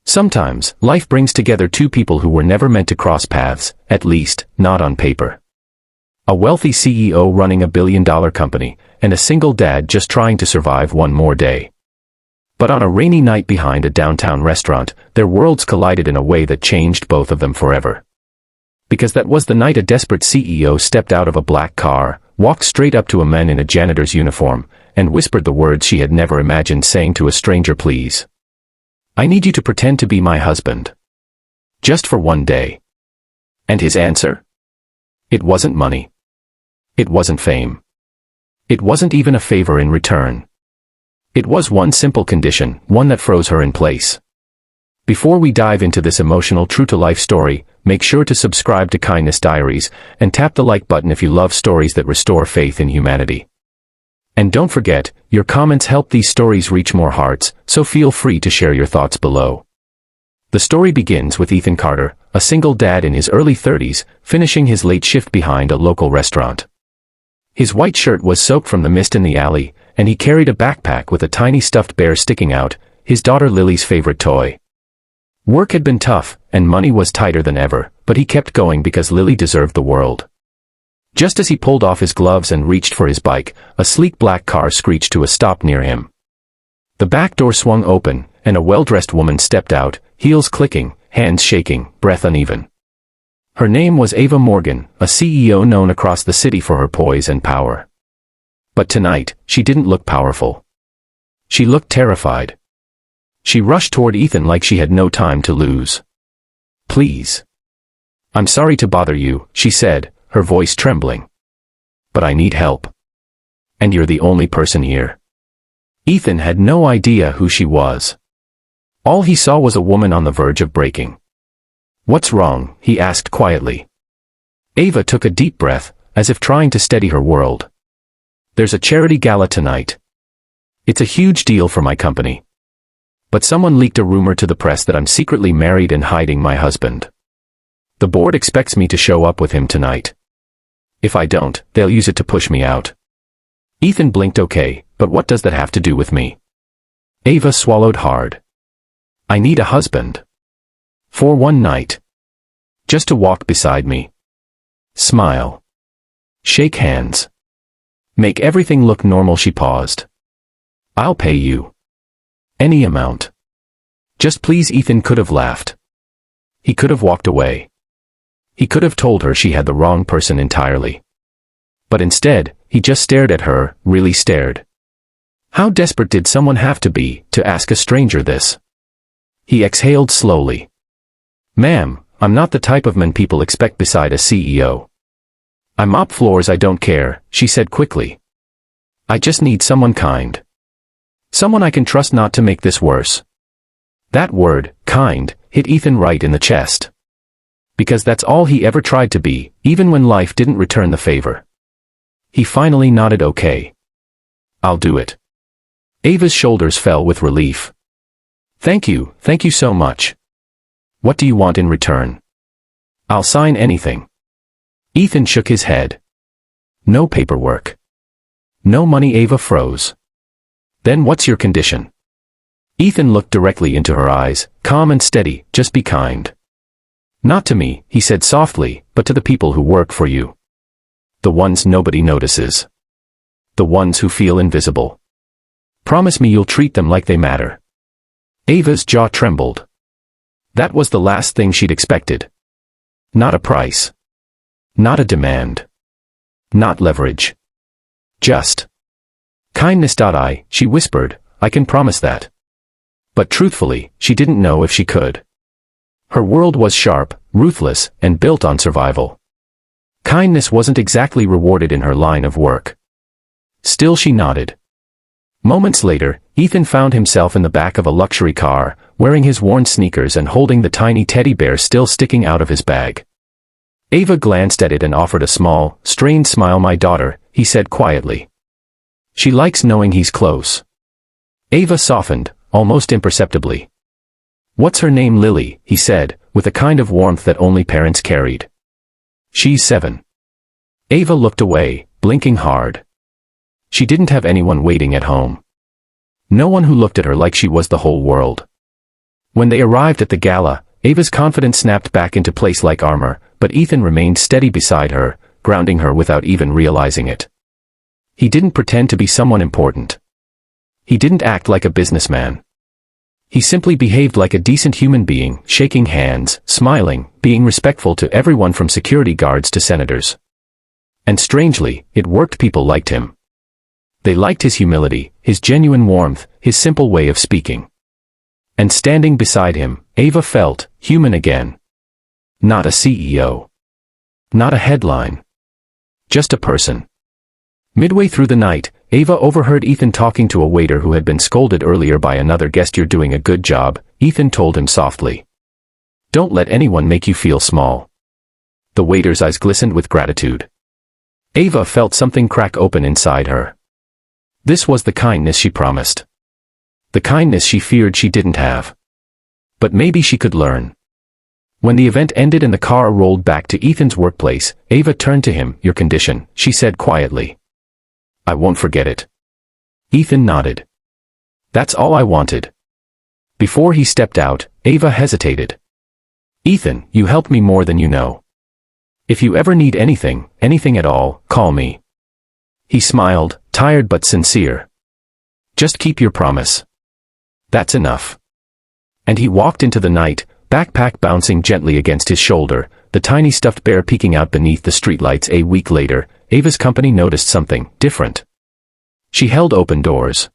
Sometimes, life brings together two people who were never meant to cross paths, at least, not on paper. A wealthy CEO running a billion-dollar company, and a single dad just trying to survive one more day. But on a rainy night behind a downtown restaurant, their worlds collided in a way that changed both of them forever. Because that was the night a desperate CEO stepped out of a black car, walked straight up to a man in a janitor's uniform, and whispered the words she had never imagined saying to a stranger: "Please. I need you to pretend to be my husband. Just for one day." And his answer? It wasn't money. It wasn't fame. It wasn't even a favor in return. It was one simple condition, one that froze her in place. Before we dive into this emotional true-to-life story, make sure to subscribe to Kindness Diaries, and tap the like button if you love stories that restore faith in humanity. And don't forget, your comments help these stories reach more hearts, so feel free to share your thoughts below. The story begins with Ethan Carter, a single dad in his early 30s, finishing his late shift behind a local restaurant. His white shirt was soaked from the mist in the alley, and he carried a backpack with a tiny stuffed bear sticking out, his daughter Lily's favorite toy. Work had been tough, and money was tighter than ever, but he kept going because Lily deserved the world. Just as he pulled off his gloves and reached for his bike, a sleek black car screeched to a stop near him. The back door swung open, and a well-dressed woman stepped out, heels clicking, hands shaking, breath uneven. Her name was Ava Morgan, a CEO known across the city for her poise and power. But tonight, she didn't look powerful. She looked terrified. She rushed toward Ethan like she had no time to lose. "Please. I'm sorry to bother you," she said, her voice trembling. "But I need help. And you're the only person here." Ethan had no idea who she was. All he saw was a woman on the verge of breaking. "What's wrong?" he asked quietly. Ava took a deep breath, as if trying to steady her world. "There's a charity gala tonight. It's a huge deal for my company. But someone leaked a rumor to the press that I'm secretly married and hiding my husband. The board expects me to show up with him tonight. If I don't, they'll use it to push me out." Ethan blinked. "Okay, but what does that have to do with me?" Ava swallowed hard. "I need a husband. For one night. Just to walk beside me. Smile. Shake hands. Make everything look normal." She paused. "I'll pay you. Any amount. Just please." Ethan could have laughed. He could have walked away. He could have told her she had the wrong person entirely. But instead, he just stared at her, really stared. How desperate did someone have to be, to ask a stranger this? He exhaled slowly. "Ma'am, I'm not the type of man people expect beside a CEO. I mop floors. I don't care," she said quickly. "I just need someone kind. Someone I can trust not to make this worse." That word, kind, hit Ethan right in the chest. Because that's all he ever tried to be, even when life didn't return the favor. He finally nodded. "Okay. I'll do it." Ava's shoulders fell with relief. Thank you so much. What do you want in return?" "I'll sign anything." Ethan shook his head. "No paperwork. No money." Ava froze. "Then what's your condition?" Ethan looked directly into her eyes, calm and steady. "Just be kind. Not to me," he said softly, "but to the people who work for you. The ones nobody notices. The ones who feel invisible. Promise me you'll treat them like they matter." Ava's jaw trembled. That was the last thing she'd expected. Not a price. Not a demand. Not leverage. Just kindness. She whispered, "I can promise that." But truthfully, she didn't know if she could. Her world was sharp, ruthless, and built on survival. Kindness wasn't exactly rewarded in her line of work. Still she nodded. Moments later, Ethan found himself in the back of a luxury car, wearing his worn sneakers and holding the tiny teddy bear still sticking out of his bag. Ava glanced at it and offered a small, strained smile. "My daughter," he said quietly. "She likes knowing he's close." Ava softened, almost imperceptibly. "What's her name?" "Lily," he said, with a kind of warmth that only parents carried. "She's 7. Ava looked away, blinking hard. She didn't have anyone waiting at home. No one who looked at her like she was the whole world. When they arrived at the gala, Ava's confidence snapped back into place like armor, but Ethan remained steady beside her, grounding her without even realizing it. He didn't pretend to be someone important. He didn't act like a businessman. He simply behaved like a decent human being, shaking hands, smiling, being respectful to everyone from security guards to senators. And strangely, it worked. People liked him. They liked his humility, his genuine warmth, his simple way of speaking. And standing beside him, Ava felt human again. Not a CEO. Not a headline. Just a person. Midway through the night, Ava overheard Ethan talking to a waiter who had been scolded earlier by another guest. "You're doing a good job," Ethan told him softly. "Don't let anyone make you feel small." The waiter's eyes glistened with gratitude. Ava felt something crack open inside her. This was the kindness she promised. The kindness she feared she didn't have. But maybe she could learn. When the event ended and the car rolled back to Ethan's workplace, Ava turned to him. "Your condition," she said quietly. "I won't forget it." Ethan nodded. "That's all I wanted." Before he stepped out, Ava hesitated. "Ethan, you helped me more than you know. If you ever need anything, anything at all, call me." He smiled, tired but sincere. "Just keep your promise. That's enough." And he walked into the night, backpack bouncing gently against his shoulder, the tiny stuffed bear peeking out beneath the streetlights. A week later, Ava's company noticed something different. She held open doors.